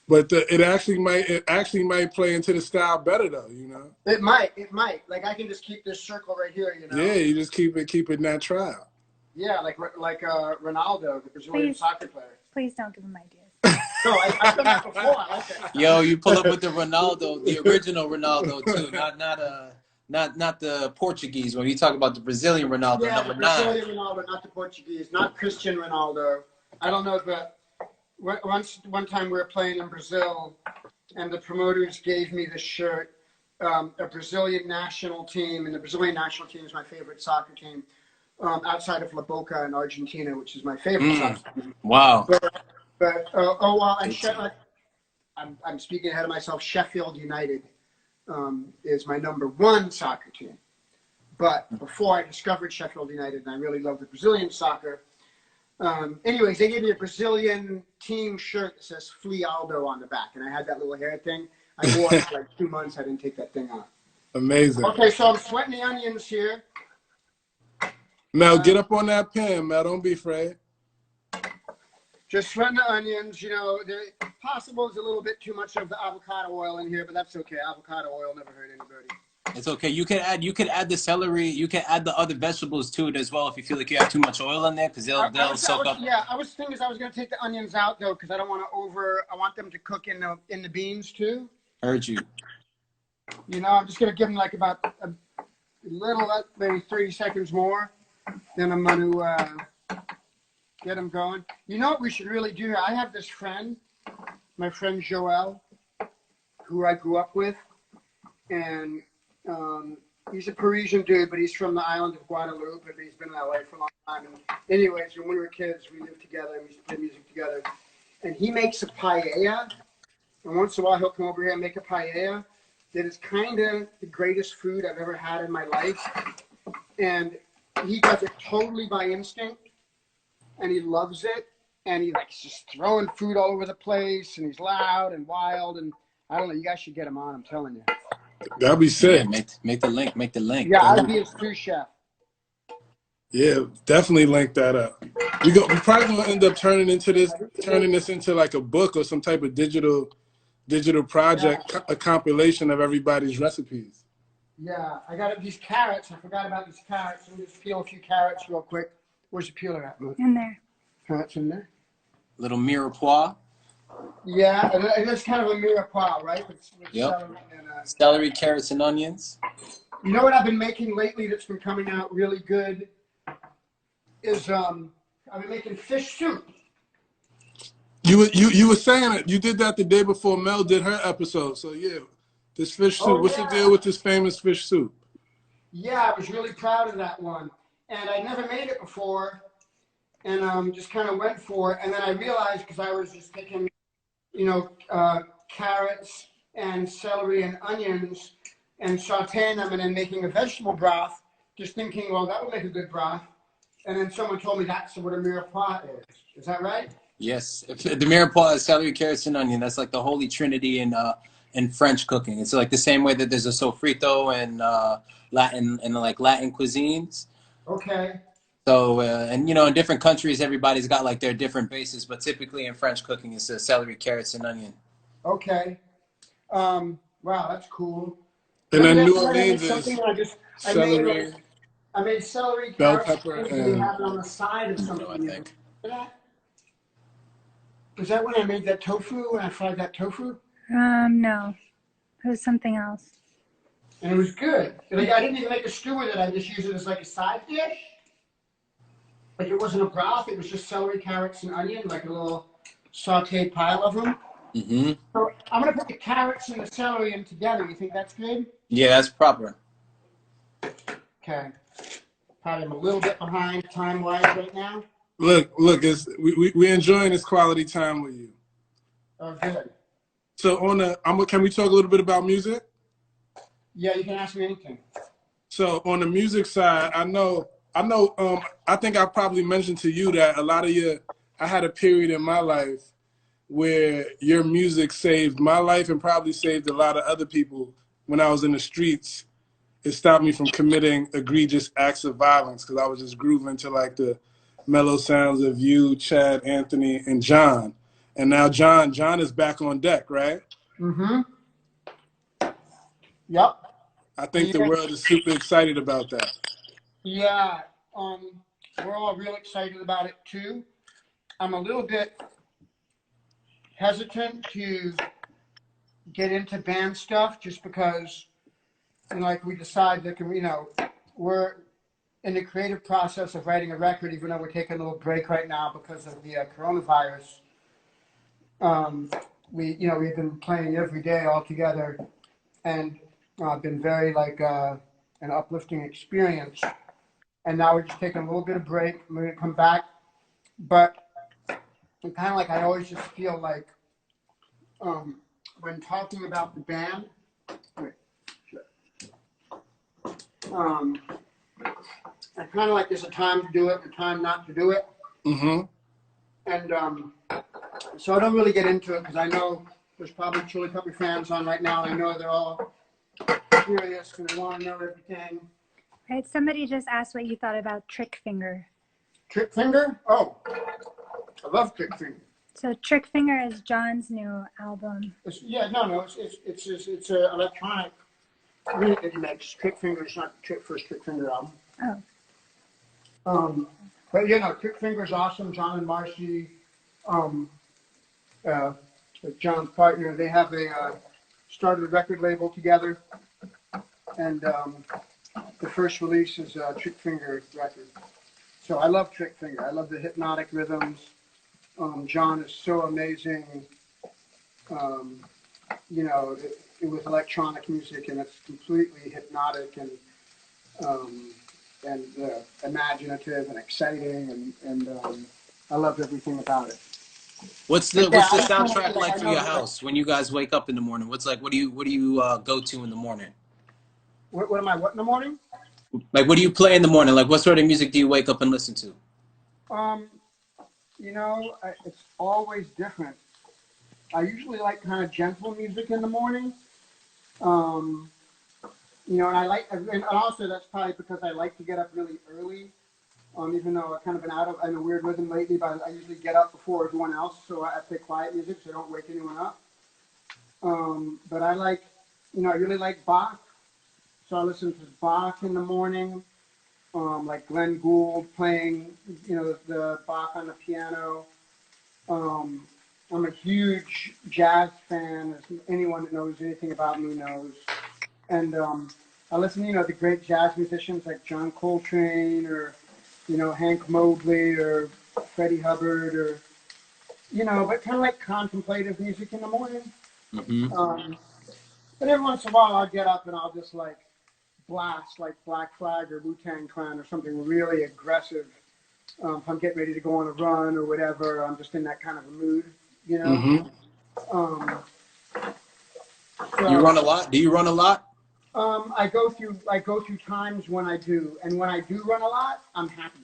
But it actually might play into the style better though, you know.
It might. Like I can just keep this circle right here, you know.
Yeah, you just keep it natural.
Yeah, like Ronaldo, the Brazilian soccer player.
Please don't give him ideas.
No, I've done that before. I like that.
Yo, you pull up with the Ronaldo, the original Ronaldo too, not the Portuguese one. You talk about the Brazilian Ronaldo,
Yeah,
number
the
9.
Brazilian Ronaldo, not the Portuguese, not Christian Ronaldo. I don't know, but one time we were playing in Brazil, and the promoters gave me this shirt, a Brazilian national team, and the Brazilian national team is my favorite soccer team, outside of La Boca in Argentina, which is my favorite soccer team.
Wow.
But and I'm speaking ahead of myself. Sheffield United is my number 1 soccer team. But before I discovered Sheffield United, and I really love the Brazilian soccer. Anyways, they gave me a Brazilian team shirt that says Flea on the back, and I had that little hair thing. I wore it for like 2 months. I didn't take that thing off.
Amazing.
Okay, so I'm sweating the onions here.
Mel, get up on that pan, Mel. Don't be afraid.
Just sweating the onions, you know, possible is a little bit too much of the avocado oil in here, but that's okay. Avocado oil never hurt anybody.
It's okay. You can add the celery. You can add the other vegetables to it as well if you feel like you have too much oil in there, because they'll soak up.
Yeah, I was thinking I was going to take the onions out though, because I don't want to I want them to cook in the beans too.
Heard you.
You know, I'm just going to give them like about a little, maybe 30 seconds more. Then I'm going to get them going. You know what we should really do? I have this friend, my friend Joel, who I grew up with, and he's a Parisian dude, but he's from the island of Guadeloupe, but he's been in LA for a long time. And anyways, when we were kids, we lived together and we used to play music together. And he makes a paella, and once in a while he'll come over here and make a paella that is kind of the greatest food I've ever had in my life. And he does it totally by instinct. And he loves it, and he's just throwing food all over the place, and he's loud and wild, and I don't know. You guys should get him on. I'm telling you.
That'd be sick.
Yeah, make the link. Make the link.
Yeah, I'd be his sous chef.
Yeah, definitely link that up. We probably gonna end up turning this into like a book or some type of digital
Yeah.
project, a compilation of everybody's recipes.
Yeah, I got these carrots. I forgot about these carrots. Let me just peel a few carrots real quick. Where's the peeler at?
In there.
Carrots in there.
Little mirepoix.
Yeah, and it's kind of a mirepoix, right? With
Yep.
celery and
Celery, carrots, and onions.
you know what I've been making lately that's been coming out really good is I've been making fish soup.
You were saying it. You did that the day before Mel did her episode. So yeah, this fish soup.
Oh
What's the
yeah.
deal with this famous fish soup?
Yeah, I was really proud of that one, and I never made it before, and just kind of went for it. And then I realized because I was just taking, carrots and celery and onions and sauteing them and then making a vegetable broth, just thinking, well, that would make a good broth. And then someone told me that's what a mirepoix is. Is that right?
Yes, the mirepoix is celery, carrots, and onion. That's like the holy trinity in French cooking. It's like the same way that there's a sofrito and Latin cuisines.
Okay.
So and in different countries, everybody's got like their different bases, but typically in French cooking, it's celery, carrots, and onion.
Okay. Wow, that's cool.
And then New
I made
Orleans
something
is
I
celery,
made celery,
bell
carrots,
pepper,
and
and
have it on the side of something.
I think.
Was that when I made that tofu, when I fried that tofu?
No. It was something else.
And it was good. Like, I didn't even make a stew with it. I just used it as like a side dish. Like it wasn't a broth. It was just celery, carrots, and onion, like a little sauteed pile of them.
Mm-hmm.
So I'm going to put the carrots and the celery in together. You think that's good?
Yeah, that's proper.
Okay. Probably I'm a little bit behind time-wise right now.
look, we're enjoying this quality time with you.
Oh, good.
So can we talk a little bit about music?
Yeah, you can ask me anything.
So on the music side, I think I probably mentioned to you that I had a period in my life where your music saved my life and probably saved a lot of other people when I was in the streets. It stopped me from committing egregious acts of violence because I was just grooving to like the mellow sounds of you, Chad, Anthony, and John. And now John is back on deck, right?
Mm-hmm. Yep.
I think the world is super excited about that.
Yeah. We're all real excited about it too. I'm a little bit hesitant to get into band stuff just because, like we decide that, we're in the creative process of writing a record, even though we're taking a little break right now because of the coronavirus. We've been playing every day all together, and been very an uplifting experience. And now we're just taking a little bit of break. We're gonna come back, but kind of like I always just feel like when talking about the band, I kind of like there's a time to do it and a time not to do it.
Mm-hmm.
And so I don't really get into it because I know there's probably Chili Pepper fans on right now. I know they're all curious and they want to know everything.
Right. Somebody just asked what you thought about Trick Finger.
Trick Finger? Oh, I love Trick Finger.
So Trick Finger is John's new album.
It's a electronic music that he makes. Trick Finger is not first Trick Finger album.
Oh.
But Trick Finger's awesome. John and Marcy, John's partner, they have started a record label together, and the first release is Trick Finger record. So I love Trick Finger. I love the hypnotic rhythms. John is so amazing. With electronic music, and it's completely hypnotic and imaginative and exciting, and I love everything about it.
What's the soundtrack like for your house when you guys wake up in the morning? What do you go to in the morning?
What am I? What in the morning?
Like, what do you play in the morning? Like, what sort of music do you wake up and listen to?
It's always different. I usually like kind of gentle music in the morning. And I like, and also that's probably because I like to get up really early. Even though I've kind of been in a weird rhythm lately, but I usually get up before everyone else, so I play quiet music so I don't wake anyone up. But I like, I really like Bach, so I listen to Bach in the morning, like Glenn Gould playing, the Bach on the piano. I'm a huge jazz fan, as anyone that knows anything about me knows. And I listen, to great jazz musicians like John Coltrane or, Hank Mobley or Freddie Hubbard or, but kind of like contemplative music in the morning.
Mm-hmm.
But every once in a while I'll get up and I'll just like blast like Black Flag or Wu-Tang Clan or something really aggressive. If I'm getting ready to go on a run or whatever, I'm just in that kind of a mood,
Mm-hmm.
So,
You run a lot? Do you run a lot?
I go through times when I do, and when I do run a lot, I'm happy.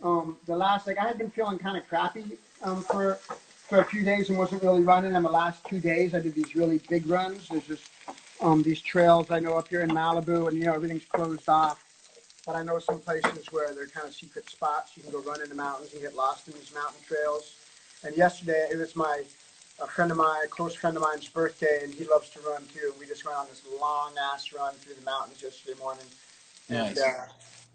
I had been feeling kind of crappy for a few days and wasn't really running. And the last 2 days, I did these really big runs. There's just these trails I know up here in Malibu, and everything's closed off. But I know some places where they're kind of secret spots. You can go run in the mountains and get lost in these mountain trails. And yesterday, it was a close friend of mine's birthday, and he loves to run too. We just went on this long ass run through the mountains yesterday morning.
Nice.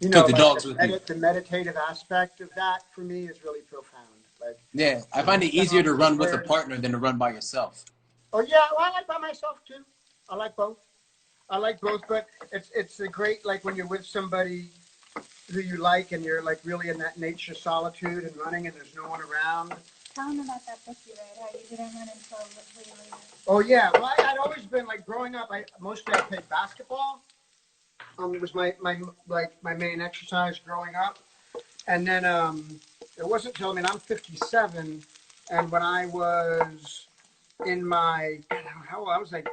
And,
Took the dogs with you.
The meditative aspect of that for me is really profound. Like,
yeah, I find it easier to run with a partner than to run by yourself.
Oh yeah, well, I like by myself too. I like both. But it's a great, like when you're with somebody who you like and you're like really in that nature solitude and running and there's no one around.
Tell them about that book you read, how you didn't run until way later.
Oh yeah, well I'd always been like growing up. Mostly I played basketball. It was my main exercise growing up, and then it wasn't until I'm 57, and when I was in my I was like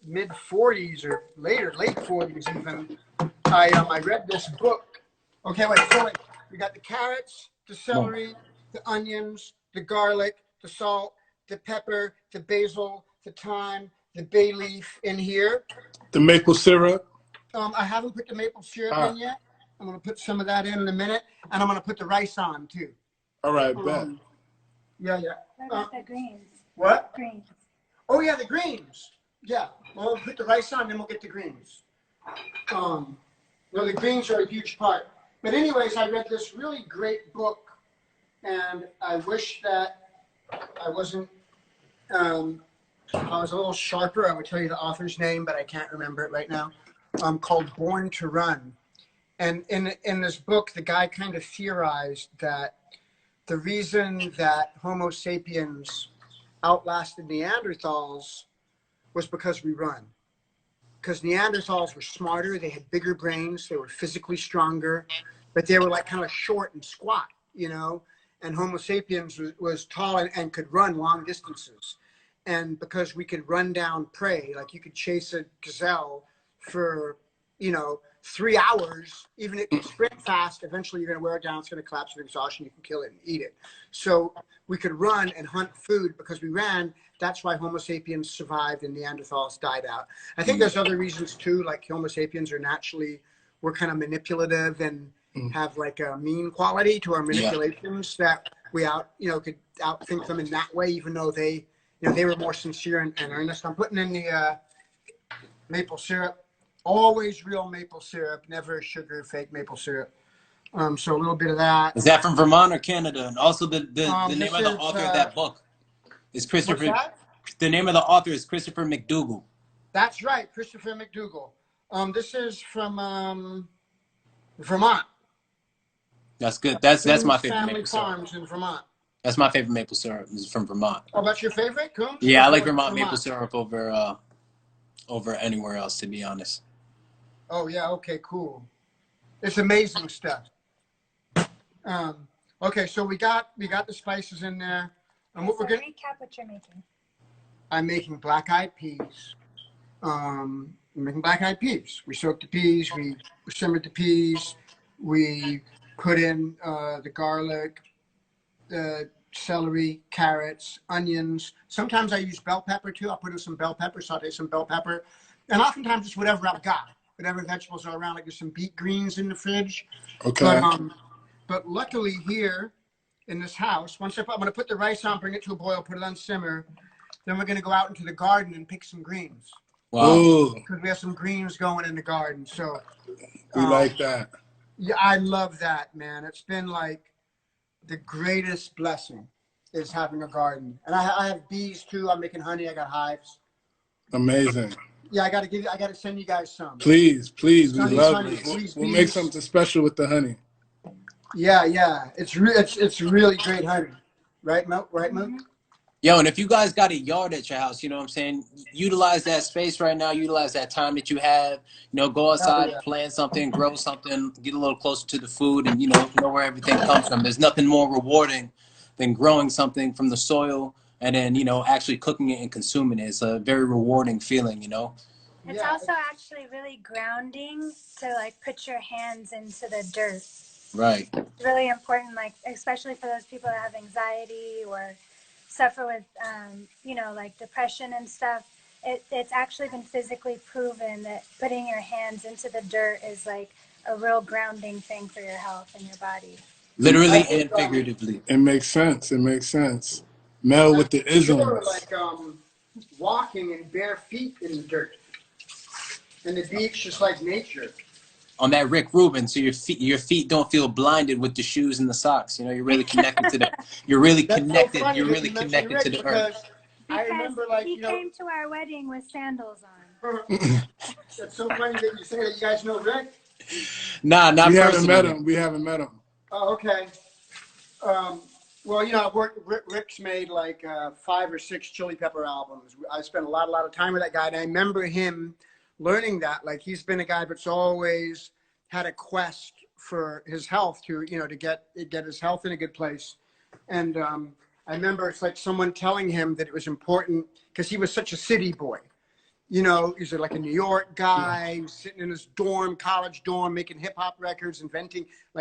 mid 40s or late 40s even. I read this book. Okay, wait. We got the carrots, the celery, the onions, the garlic, the salt, the pepper, the basil, the thyme, the bay leaf in here.
The maple syrup.
I haven't put the maple syrup in yet. I'm going to put some of that in a minute, and I'm going to put the rice on too.
All right, bet.
Yeah.
What about the greens?
What?
Greens.
Oh yeah, the greens. Yeah, well, we'll put the rice on, then we'll get the greens. The greens are a huge part. But anyways, I read this really great book, and I wish that I wasn't. If I was a little sharper, I would tell you the author's name, but I can't remember it right now. Called Born to Run. And in this book, the guy kind of theorized that the reason that Homo sapiens outlasted Neanderthals was because we run. Because Neanderthals were smarter, they had bigger brains, they were physically stronger, but they were like kind of short and squat, and Homo sapiens was tall and could run long distances. And because we could run down prey, like you could chase a gazelle for, 3 hours, even if you sprint fast, eventually you're going to wear it down, it's going to collapse with exhaustion, you can kill it and eat it. So we could run and hunt food because we ran. That's why Homo sapiens survived and Neanderthals died out. I think there's other reasons too, like Homo sapiens we're kind of manipulative and have like a mean quality to our manipulations that we could outthink them in that way, even though they were more sincere and earnest. I'm putting in the maple syrup, always real maple syrup, never sugar, fake maple syrup. So a little bit of that.
Is that from Vermont or Canada? And also the name of the author of that book is Christopher.
What's that?
The name of the author is Christopher McDougall.
That's right, Christopher McDougall. This is from Vermont.
That's good. That's my favorite
Family
maple syrup.
Farms in Vermont.
That's my favorite maple syrup. Is from Vermont.
Oh, that's your favorite, Coombs?
Yeah, I like Vermont maple syrup over anywhere else, to be honest.
Oh yeah, okay, cool. It's amazing stuff. Okay, so we got the spices in there. And what we're gonna
recap what you're making.
I'm making black-eyed peas. I'm making black-eyed peas. We soaked the peas, we simmered the peas, we put in the garlic, the celery, carrots, onions. Sometimes I use bell pepper too. I'll put in some bell pepper, saute some bell pepper. And oftentimes it's whatever I've got, whatever vegetables are around. Like there's some beet greens in the fridge.
Okay.
But But luckily here in this house, I'm going to put the rice on, bring it to a boil, put it on simmer. Then we're going to go out into the garden and pick some greens.
Wow.
Ooh,
Because we have some greens going in the garden. So
we like that.
yeah, I love that, man. It's been like the greatest blessing is having a garden. And I have bees too. I'm making honey. I got hives.
Amazing.
Yeah, I got to send you guys some.
Please, please, we
Honey's
love
honey,
it.
bees,
We'll make
bees.
something special with the honey.
Yeah, yeah. It's really great honey. Right, Mo? Right, Mo?
Yo, and if you guys got a yard at your house, you know what I'm saying? Utilize that space right now. Utilize that time that you have. You know, go outside,
Yeah.
plant something, grow something, get a little closer to the food, and, know where everything comes from. There's nothing more rewarding than growing something from the soil and then, actually cooking it and consuming it. It's a very rewarding feeling,
It's also actually really grounding to like put your hands into the dirt.
Right.
It's really important, like especially for those people that have anxiety or suffer with, like depression and stuff. It's actually been physically proven that putting your hands into the dirt is like a real grounding thing for your health and your body.
Literally and figuratively.
It makes sense. It makes sense. Mel with the isms.
Sure, like walking in bare feet in the dirt. And the beach, just like nature.
On that Rick Rubin, so your feet don't feel blinded with the shoes and the socks. You're really connected to the. You're really connected.
So
you're really connected to the earth.
I remember, like,
he came to our wedding with sandals on.
That's so funny that you say that. You guys know Rick?
Nah, not
we
personally.
haven't met him. We haven't met him.
Oh, okay. Well, I've worked. Rick's made like 5 or 6 Chili Pepper albums. I spent a lot of time with that guy, and I remember him learning that. Like, he's been a guy that's always had a quest for his health to get his health in a good place. And I remember it's like someone telling him that it was important because he was such a city boy. He's like a New York guy, who's sitting in his college dorm, making hip hop records,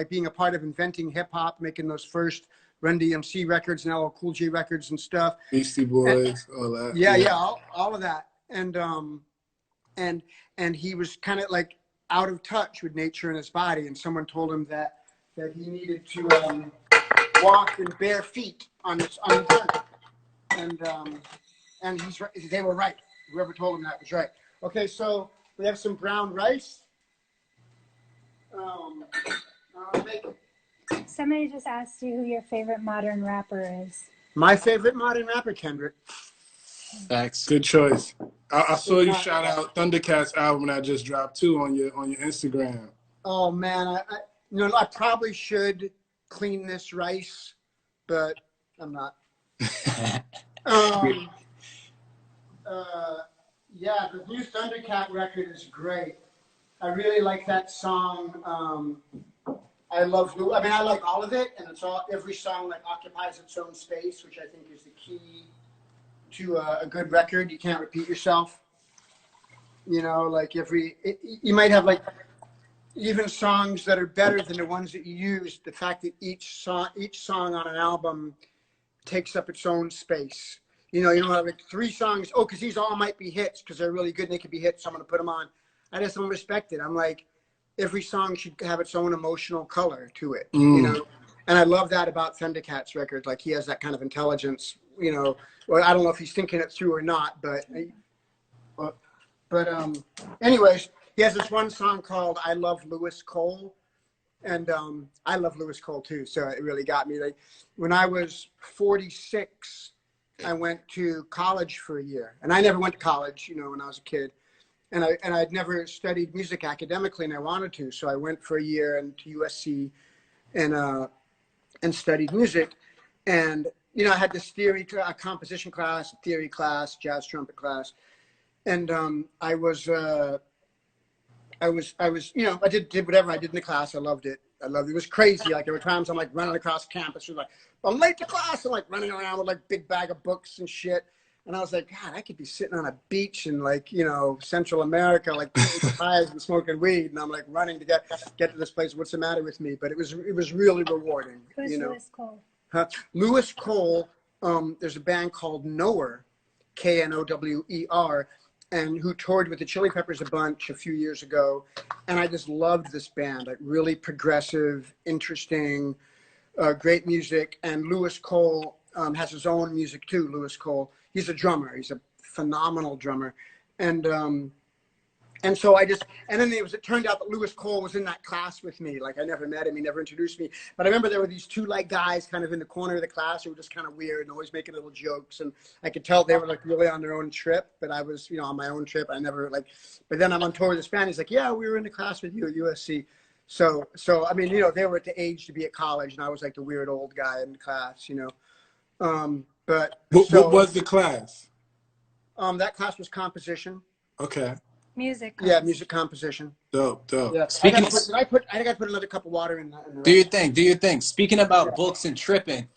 being a part of inventing hip hop, making those first Run DMC records and LL Cool J records and stuff.
Beastie Boys, all that.
Yeah, all of that. And he was kind of like out of touch with nature and his body. And someone told him that he needed to walk in bare feet on the dirt. And they were right. Whoever told him that was right. Okay, so we have some brown rice.
Somebody just asked you who your favorite modern rapper is.
My favorite modern rapper, Kendrick.
Facts.
Good choice. I saw you shout out Thundercats album that just dropped too on your Instagram.
Oh man, I probably should clean this rice, but I'm not. Yeah, the new Thundercat record is great. I really like that song. I like all of it, and every song like occupies its own space, which I think is the key to a good record. You can't repeat yourself. You might have like even songs that are better than the ones that you use. The fact that each song on an album takes up its own space. You don't have like 3 songs. Oh, because these all might be hits because they're really good and they could be hits. So I'm going to put them on. I just don't respect it. I'm like, every song should have its own emotional color to it, And I love that about Thundercat's record. Like, he has that kind of intelligence, Well, I don't know if he's thinking it through or not, but anyways, he has this one song called "I Love Lewis Cole," and I love Lewis Cole too. So it really got me. Like, when I was 46, I went to college for a year, and I never went to college, when I was a kid. And I'd never studied music academically, and I wanted to. So I went for a year to USC and studied music. And, I had this composition class, theory class, jazz trumpet class. And I did whatever I did in the class. I loved it. It was crazy. Like, there were times I'm like running across campus. Like, I'm late to class. I'm like running around with like big bag of books and shit. And I was like, God, I could be sitting on a beach in like, Central America, like eating pies and smoking weed. And I'm like running to get to this place. What's the matter with me? But it was really rewarding.
Who's Lewis Cole?
Lewis Cole, there's a band called Knower, Knower. and who toured with the Chili Peppers a bunch a few years ago. And I just loved this band, like really progressive, interesting, great music. And Lewis Cole has his own music too. Lewis Cole, he's a drummer. He's a phenomenal drummer. And so and then it turned out that Lewis Cole was in that class with me. Like I never met him, he never introduced me. But I remember there were these two like guys kind of in the corner of the class who were just kind of weird and always making little jokes. And I could tell they were like really on their own trip, but I was, you know, on my own trip. I never like, but then I'm on tour with this band. He's like, yeah, we were in the class with you at USC. So I mean, you know, they were at the age to be at college, and I was like the weird old guy in the class, you know. But
what was the class?
That class was composition.
Okay.
Music.
Yeah, music composition.
Dope.
Yeah. I got to put another cup of water in.
Do your thing. Speaking about books and tripping,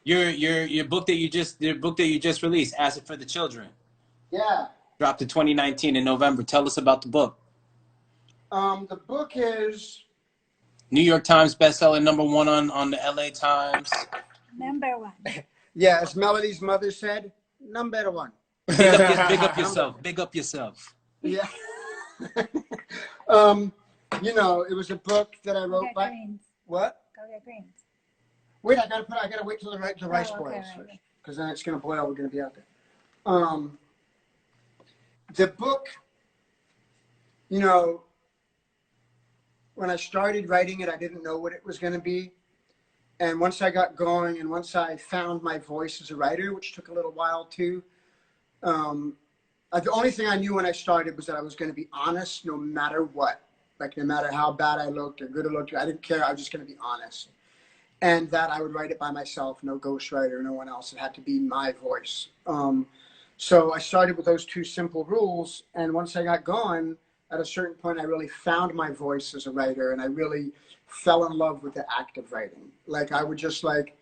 your book that you just released, Acid for the Children.
Yeah.
Dropped in 2019 in November. Tell us about the book.
The book is
New York Times bestseller, #1 on the LA Times.
#1.
Yeah, as Melody's mother said, #1.
Big up yourself.
Yeah. You know, it was a book that I wrote by
Greens.
What?
Go get greens.
Wait, I gotta wait till the rice boils first, because then it's gonna boil. We're gonna be out there. The book, you know, when I started writing it, I didn't know what it was gonna be. And once I got going and once I found my voice as a writer, which took a little while too, the only thing I knew when I started was that I was going to be honest no matter what. Like no matter how bad I looked or good I looked, I didn't care. I was just going to be honest. And that I would write it by myself, no ghostwriter, no one else. It had to be my voice. So I started with those two simple rules. And once I got going, at a certain point, I really found my voice as a writer, and I really fell in love with the act of writing. Like I would just like,